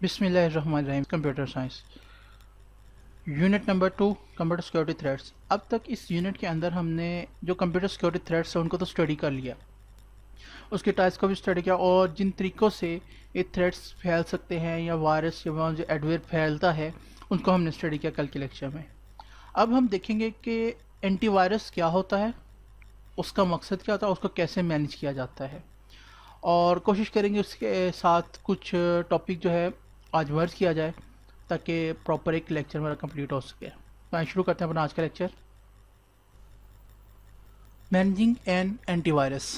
बिस्मिल्लाहिर्रहमानिर्रहीम। Computer science unit number 2 computer security threats. अब तक इस यूनिट के अंदर हमने जो कंप्यूटर सिक्योरिटी थ्रेट्स हैं उनको तो स्टडी कर लिया, उसके टाइप्स को भी स्टडी किया और जिन तरीक़ों से ये थ्रेट्स फैल सकते हैं या वायरस या जो एडवेयर फैलता है उनको हमने स्टडी किया कल के लेक्चर में। अब हम देखेंगे कि एंटीवायरस क्या होता है, उसका मकसद क्या होता है, उसको कैसे मैनेज किया जाता है, और कोशिश करेंगे उसके साथ कुछ टॉपिक जो है आज वर्क किया जाए ताकि प्रॉपर एक लेक्चर मेरा कंप्लीट हो सके। तो आइए शुरू करते हैं अपना आज का लेक्चर। Managing an antivirus.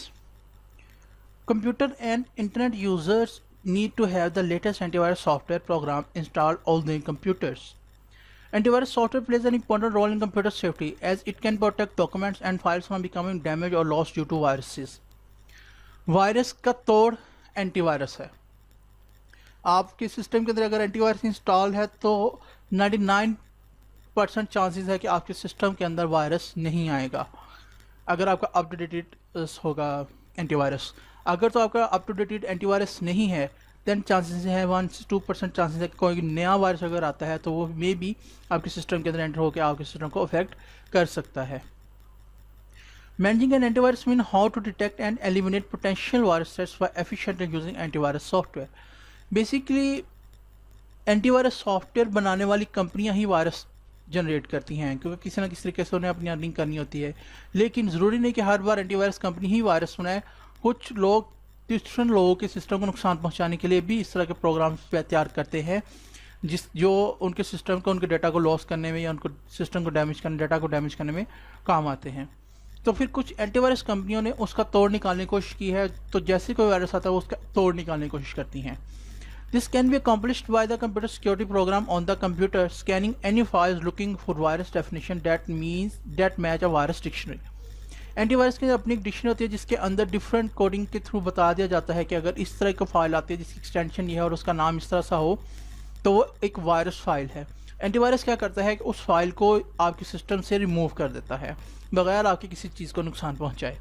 Computer and internet users need to have the latest antivirus software program installed on their computers. Antivirus software plays an important role in computer safety as it can protect documents and files from becoming damaged or lost due to viruses. Virus का तोड़ antivirus है। आपके system के अंदर अगर antivirus install है तो 99% chances है कि आपके सिस्टम के अंदर वायरस नहीं आएगा अगर आपका अप टू डेटेड होगा एंटीवायरस। अगर तो आपका अप टू डेटेड एंटीवायरस नहीं है देन चांसेस है 1 से 2% चांसेस है कि कोई नया वायरस अगर आता है तो वो मे भी आपके सिस्टम के अंदर एंटर होकर आपके सिस्टम को अफेक्ट कर सकता है। Managing an antivirus means how to detect and eliminate potential virus threats by efficiently using antivirus software. Basically, antivirus software बनाने वाली कंपनियां ही वायरस जनरेट करती हैं क्योंकि किसी ना किसी तरीके से उन्हें अपनी अर्निंग करनी होती है। लेकिन ज़रूरी नहीं कि हर बार एंटीवायरस कंपनी ही वायरस बनाए। कुछ लोग दूसरे लोगों के सिस्टम को नुकसान पहुंचाने के लिए भी इस तरह के प्रोग्राम्स तैयार करते हैं जो उनके सिस्टम को, उनके डाटा को लॉस करने में या उनको सिस्टम को डैमेज करने, डाटा को डैमेज करने में काम आते हैं। तो फिर कुछ एंटीवायरस कंपनियों ने उसका तोड़ निकालने की कोशिश की है, तो जैसे कोई वायरस आता है वो उसका तोड़ निकालने की कोशिश करती हैं। This can be accomplished by the computer security program on the computer scanning any files looking for virus definition that match a virus dictionary. Antivirus की अपनी एक डिक्शनरी होती है जिसके अंदर डिफरेंट कोडिंग के थ्रू बता दिया जाता है कि अगर इस तरह की फाइल आती है जिसकी एक्सटेंशन ये है और उसका नाम इस तरह सा हो तो वो एक वायरस फाइल है। एंटीवायरस क्या करता है कि उस फाइल को आपके सिस्टम से रिमूव कर देता है बगैर आपकी किसी चीज़ को नुकसान पहुंचाए।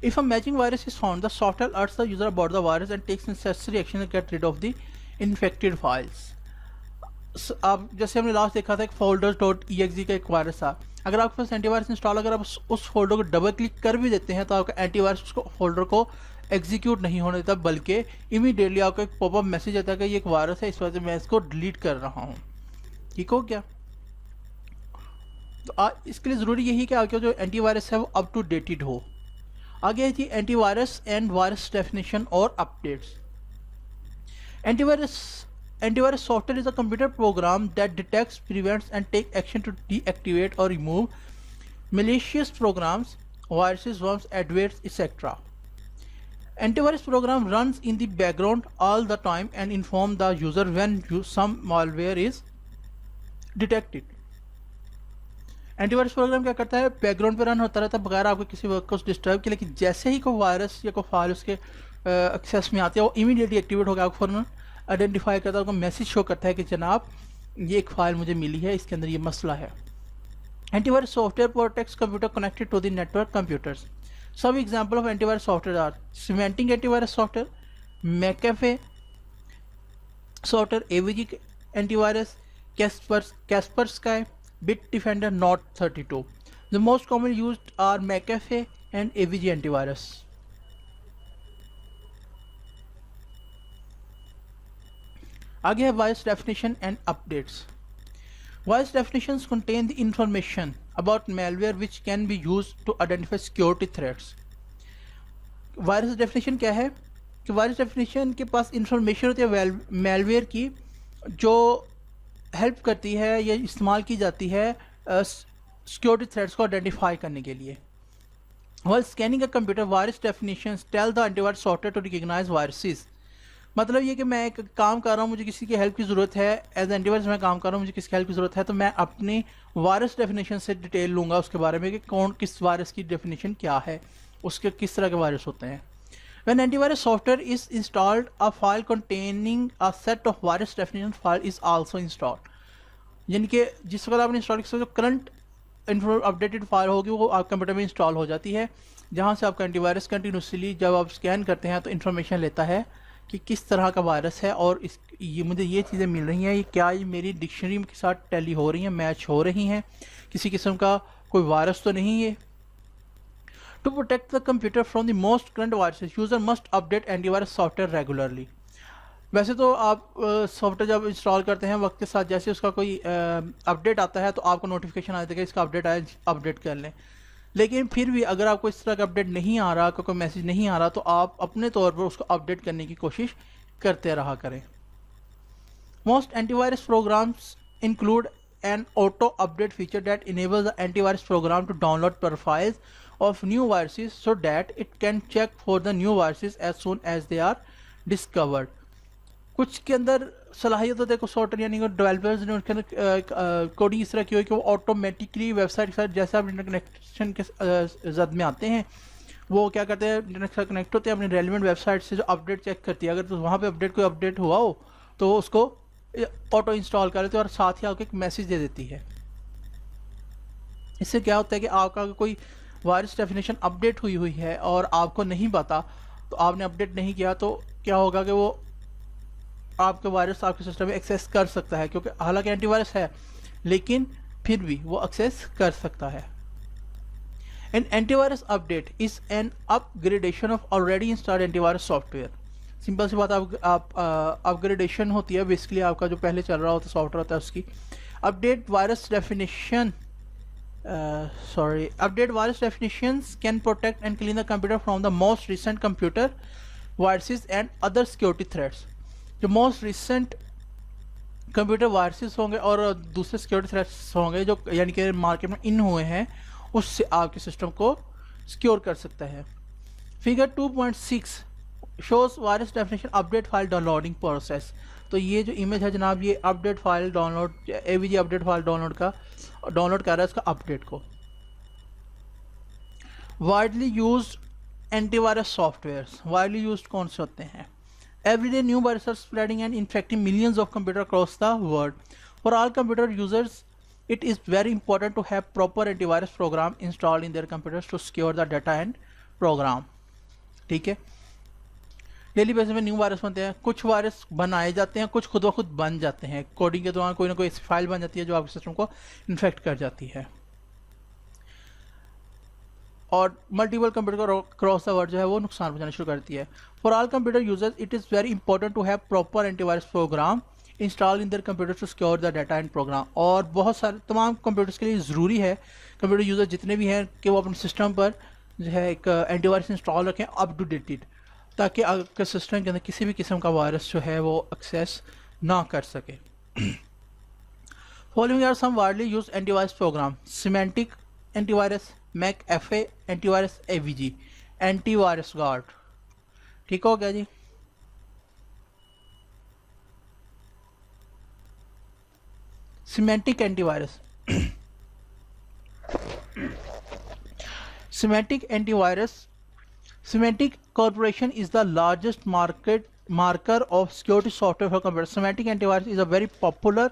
If a matching virus is found, the software alerts the user about the virus and takes necessary action to get rid of the infected files. अब जैसे हमने लास्ट देखा था एक folders.exe का एक वायरस था। अगर आपके पास एंटीवायरस इंस्टॉल, अगर आप उस फोल्डर को डबल क्लिक कर भी देते हैं तो आपका एंटीवायरस उसको फोल्डर को एग्जीक्यूट नहीं होने देता, बल्कि इमीडिएटली आपको एक पॉपअप मैसेज आता है कि ये एक वायरस है, इस वजह से मैं इसको डिलीट कर रहा हूँ। ठीक हो क्या? तो इसके लिए ज़रूरी यही कि आपका जो एंटीवायरस है वो अप टू डेटेड हो। आगे है जी एंटीवायरस एंड वायरस डेफिनेशन और updates. Antivirus software is a computer program that detects, prevents, and takes action to deactivate or remove malicious programs, viruses, worms, adwares, etc. Antivirus program runs in the background all the time and inform the user when some malware is detected. Antivirus program क्या करता है, background पे run होता रहता है बगैर आपको किसी वर्क को डिस्टर्ब किए, लेकिन जैसे ही कोई वायरस या कोई फाइल उसके एक्सेस में आती है वो इमीडिएटली एक्टिवेट होकर आपको फौरन आइडेंटिफाई करता है, आपको मैसेज शो करता है कि जनाब ये एक फाइल मुझे मिली है, इसके अंदर ये मसला है। Antivirus software protects computer connected to the network computers. Some example of antivirus software are Symantec antivirus software, McAfee software, AVG antivirus, Kaspersky, Bitdefender, Norton 32. The most commonly used are McAfee and AVG antivirus. आगे है virus definition and updates. Virus definitions contain the information about malware which can be used to identify security threats. Virus definition क्या है कि virus definition के पास information होती है malware की जो हेल्प करती है या इस्तेमाल की जाती है सिक्योरिटी थ्रेट्स को आइडेंटिफाई करने के लिए। While scanning a computer, virus definitions tell the antivirus software to recognize viruses. मतलब ये कि मैं एक काम कर रहा हूँ, मुझे किसी की हेल्प की ज़रूरत है, एज एंटीवायरस मैं काम कर रहा हूँ, मुझे किसी की हेल्प की ज़रूरत है, तो मैं अपनी वायरस डेफिनेशन से डिटेल लूँगा उसके बारे में कि कौन किस वायरस की डेफिनेशन क्या है, उसके किस तरह के वायरस होते हैं। When antivirus software is installed, a file containing a set of virus definition file is also installed. यानी कि जिस वक्त आपने इंस्टॉल किया जो करंट अपडेटेड फाइल होगी वो आप कंप्यूटर में इंस्टॉल हो जाती है, जहाँ से आपका एंटीवायरस कंटिन्यूसली जब आप स्कैन करते हैं तो इन्फॉर्मेशन लेता है कि किस तरह का वायरस है और ये मुझे ये चीज़ें मिल रही हैं, ये क्या ये मेरी डिक्शनरी के साथ टैली हो रही हैं, मैच हो रही हैं, किसी किस्म का कोई वायरस तो नहीं है। To protect the computer from the most current viruses user must update antivirus software regularly. वैसे तो आप सॉफ्टवेयर जब इंस्टॉल करते हैं वक्त के साथ जैसे उसका कोई अपडेट आता है तो आपको नोटिफिकेशन आ जाता है कि इसका अपडेट आया, अपडेट कर लें। लेकिन फिर भी अगर आपको इस तरह का अपडेट नहीं आ रहा, कोई मैसेज नहीं आ रहा, तो आप अपने तौर पर उसको अपडेट करने की कोशिश करते रहा करें। Most antivirus programs include an auto update feature that enables the antivirus program to download profiles of new viruses so that it can check for the new viruses as soon as they are discovered. कुछ के अंदर सलाहियत होती है, कुछ software यानी कि developers ने उनके अंदर कोडिंग इस तरह की हो कि वो ऑटोमेटिकली वेबसाइट के साथ जैसे आप इंटरनेट कनेक्शन के जद में आते हैं वो क्या करते हैं, इंटरनेट के साथ कनेक्ट होते हैं, अपनी रेलिवेंट वेबसाइट से जो अपडेट चेक करती है, अगर तो वहाँ पे अपडेट कोई अपडेट हुआ हो तो वो उसको ऑटो इंस्टॉल कर देते हैं और साथ ही आपको एक मैसेज दे देती है। इससे क्या होता है कि आपका कोई वायरस डेफिनेशन अपडेट हुई है और आपको नहीं पता, तो आपने अपडेट नहीं किया, तो क्या होगा कि वो आपके वायरस आपके सिस्टम में एक्सेस कर सकता है, क्योंकि हालांकि एंटीवायरस है लेकिन फिर भी वो एक्सेस कर सकता है। An antivirus update is an upgradation of already installed antivirus software. Simple सी बात, आप अपग्रेडेशन होती है, बेसिकली आपका जो पहले चल रहा होता है सॉफ्टवेयर होता है उसकी update virus definition update virus definitions can protect and clean the computer from the most recent computer viruses and other security threats। जो most recent कंप्यूटर वायरसेस होंगे और दूसरे सिक्योरिटी थ्रेट्स होंगे जो यानी कि मार्केट में इन हुए हैं, उससे आपके सिस्टम को सिक्योर कर सकता है। Figure 2.6 shows virus definition update file downloading process. तो ये जो इमेज है जनाब, ये update file download AVG update file download कर रहा है इसका अपडेट को। Widely used antivirus softwares, widely used कौन से होते हैं? Everyday new virus are spreading and infecting millions of computer across the world. For all computer users it is very important to have proper antivirus program installed in their computers to secure the data and program। ठीक है, daily basis में new virus बनते हैं, कुछ virus बनाए जाते हैं, कुछ खुद ब खुद बन जाते हैं। कोडिंग के दौरान कोई ना कोई फाइल बन जाती है जो आपके सिस्टम को इन्फेक्ट कर जाती है। और multiple computer cross the world जो है वो नुकसान पहुंचाना शुरू करती है। For all computer users it is very important to have proper antivirus program install in their computer to secure the data and program. और बहुत सारे तमाम कंप्यूटर्स के लिए ज़रूरी है, कंप्यूटर यूज़र जितने भी हैं, कि वो अपने सिस्टम पर जो है एक एंटीवायरस इंस्टॉल रखें अप टू डेटेड, ताकि आपके सिस्टम के अंदर किसी भी किस्म का वायरस जो है वो एक्सेस ना कर सके। Following are some widely use antivirus program: Symantec antivirus, McAfee antivirus, AVG antivirus guard. ठीक हो गया जी। Symantec antivirus Symantec antivirus. Symantec Corporation is the largest marker of security software for computers. Symantec antivirus is a very popular,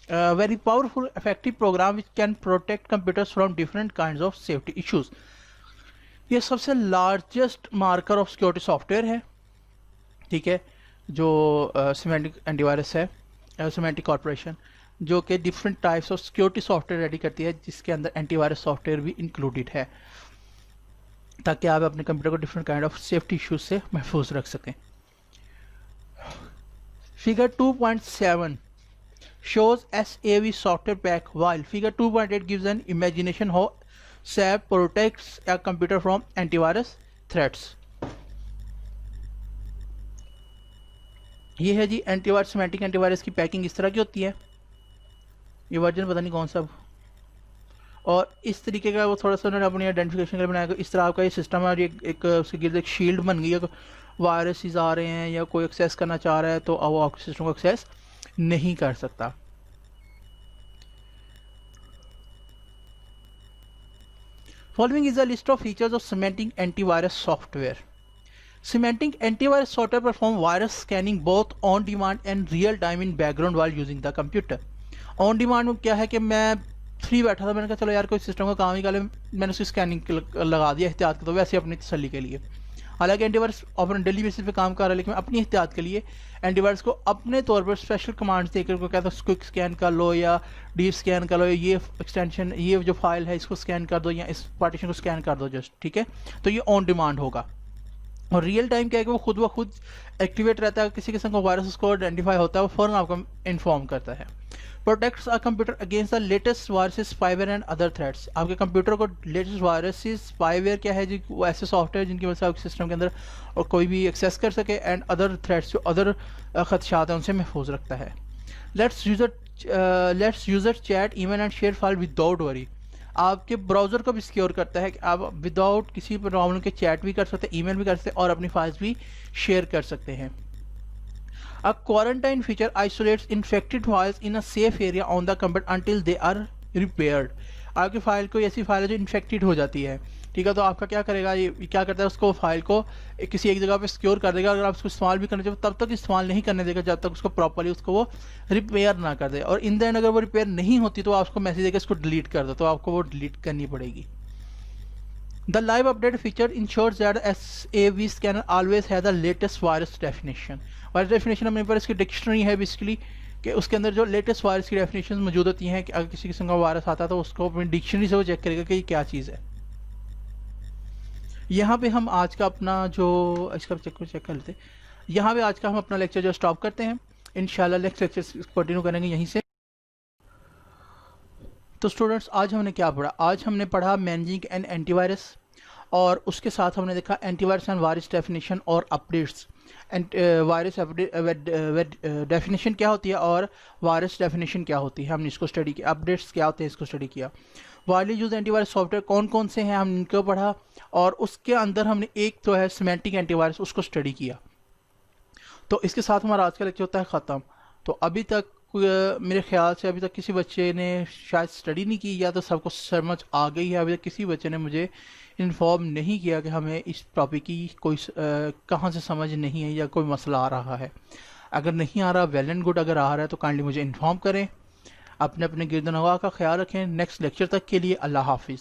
very powerful, effective program which can protect computers from different kinds of safety issues. ये सबसे largest marker of security software है, ठीक है, जो semantic antivirus है, semantic corporation, जो कि different types of security software ready करती है, जिसके अंदर एंटीवायरस सॉफ्टवेयर भी इंक्लूडेड है, ताकि आप अपने कंप्यूटर को different kind of safety issues से महफूज रख सकें। Figure 2.7 shows SAV software pack, while figure 2.8 gives an imagination how SAV protects a computer from antivirus threats। ये है जी एंटीवायरस, सिमेंटिक एंटीवायरस की पैकिंग इस तरह की होती है। ये वर्जन पता नहीं कौन सा, और इस तरीके का वो थोड़ा सा उन्होंने अपनी आइडेंटिफिकेशन के लिए बनाया। इस तरह आपका ये सिस्टम है और ये एक उसके गिर्द एक शील्ड बन गई है। वायरसेस आ रहे हैं या कोई एक्सेस करना चाह रहा है तो वो आपके सिस्टम को एक्सेस नहीं कर सकता। Following is a list of features of semantic antivirus software. Symantec antivirus software perform virus scanning both on demand and real time in background while using the computer। On demand में क्या है कि मैं free बैठा था, मैंने कहा चलो यार कोई सिस्टम का काम ही कर ले, मैंने उसकी स्कैनिंग लगा दिया एहतियात के, तो वैसे अपनी तसल्ली के लिए। हालांकि एंटीवायरस अपने डेली बेसिस पे काम कर रहा है, लेकिन अपनी एहतियात के लिए एंटीवायरस को अपने तौर पर स्पेशल कमांड्स देकर को कहता है क्विक स्कैन कर लो या डीप स्कैन कर लो, ये एक्सटेंशन ये जो फाइल है इसको स्कैन कर दो या इस पार्टीशन को स्कैन कर दो जस्ट, ठीक है। तो ये ऑन डिमांड होगा। और रियल टाइम क्या है कि वो खुद ब खुद एक्टिवेट रहता है, किसी किस्म का वायरस उसको आइडेंटिफाई होता है, वो फ़ौरन आपको इन्फॉर्म करता है। Protects our computer against the latest viruses, spyware and other threats. आपके कंप्यूटर को लेटेस्ट वायरसेस, स्पाईवेयर क्या है जी, वो ऐसे सॉफ्टवेयर जिनकी वजह से आपके सिस्टम के अंदर और कोई भी एक्सेस कर सके, एंड अदर थ्रेट्स जो अदर खदशात हैं उनसे महफूज रखता है। Let's user chat email and share file without worry. आपके ब्राउज़र को भी सिक्योर करता है कि आप विदाउट किसी प्रॉब्लम के चैट भी कर सकते हैं, ईमेल भी कर सकते हैं और अपनी फाइल्स भी शेयर कर सकते हैं। A quarantine feature isolates infected files in a safe area on the computer until they are repaired. आपकी फाइल कोई ऐसी फाइल है जो इन्फेक्टेड हो जाती है, ठीक है, तो आपका क्या करेगा, ये क्या करता है, उसको फाइल को किसी एक जगह पे सिक्योर कर देगा। अगर आप उसको इस्तेमाल भी करना चाहिए तब तक इस्तेमाल नहीं करने देगा जब तक उसको प्रॉपर्ली उसको वो रिपेयर ना कर दे। और इन द एंड अगर वो रिपेयर नहीं होती तो आप उसको मैसेज देकर इसको डिलीट कर दो, तो आपको वो डिलीट करनी पड़ेगी। The live update feature ensures that SAV scanner always has the latest virus definition. Virus definition अपने पर इसकी डिक्शनरी है बेसिकली, कि उसके अंदर जो लेटेस्ट वायरस की डेफिनेशन मौजूद होती हैं कि अगर किसी किस्म का वायरस आता है तो उसको अपनी डिक्शनरी से वो चेक करेगा कि ये क्या चीज़ है। यहाँ पे हम आज का अपना जो इसका चेक कर लेते हैं। यहाँ पे आज का हम अपना लेक्चर जो स्टॉप करते हैं, इंशाल्लाह नेक्स्ट लेक्चर कंटिन्यू करेंगे यहीं से। तो स्टूडेंट्स आज हमने क्या पढ़ा, आज हमने पढ़ा मैनेजिंग एंड एंटीवायरस, और उसके साथ हमने देखा एंटीवायरस एंड वायरस डेफिनेशन और अपडेट्स। वायरस डेफिनेशन क्या होती है और वायरस डेफिनेशन क्या होती है, हमने इसको स्टडी किया। अपडेट्स क्या होते हैं, इसको स्टडी किया। वायरली यूज एंटीवायरस सॉफ्टवेयर कौन कौन से हैं, हमने इनको पढ़ा, और उसके अंदर हमने एक तो है सिमेंटिक एंटीवायरस, उसको स्टडी किया। तो इसके साथ हमारा आज का लेक्चर होता है ख़त्म। तो अभी तक मेरे ख्याल से अभी तक किसी बच्चे ने शायद स्टडी नहीं की, या तो सबको समझ आ गई है। अभी तक किसी बच्चे ने मुझे इन्फॉर्म नहीं किया कि हमें इस टॉपिक की कोई कहाँ से समझ नहीं है या कोई मसला आ रहा है। अगर नहीं आ रहा वेल एंड गुड, अगर आ रहा है तो काइंडली मुझे इन्फॉर्म करें। अपने अपने गिरद नवाह का ख्याल रखें। नेक्स्ट लेक्चर तक के लिए अल्लाह हाफिज़।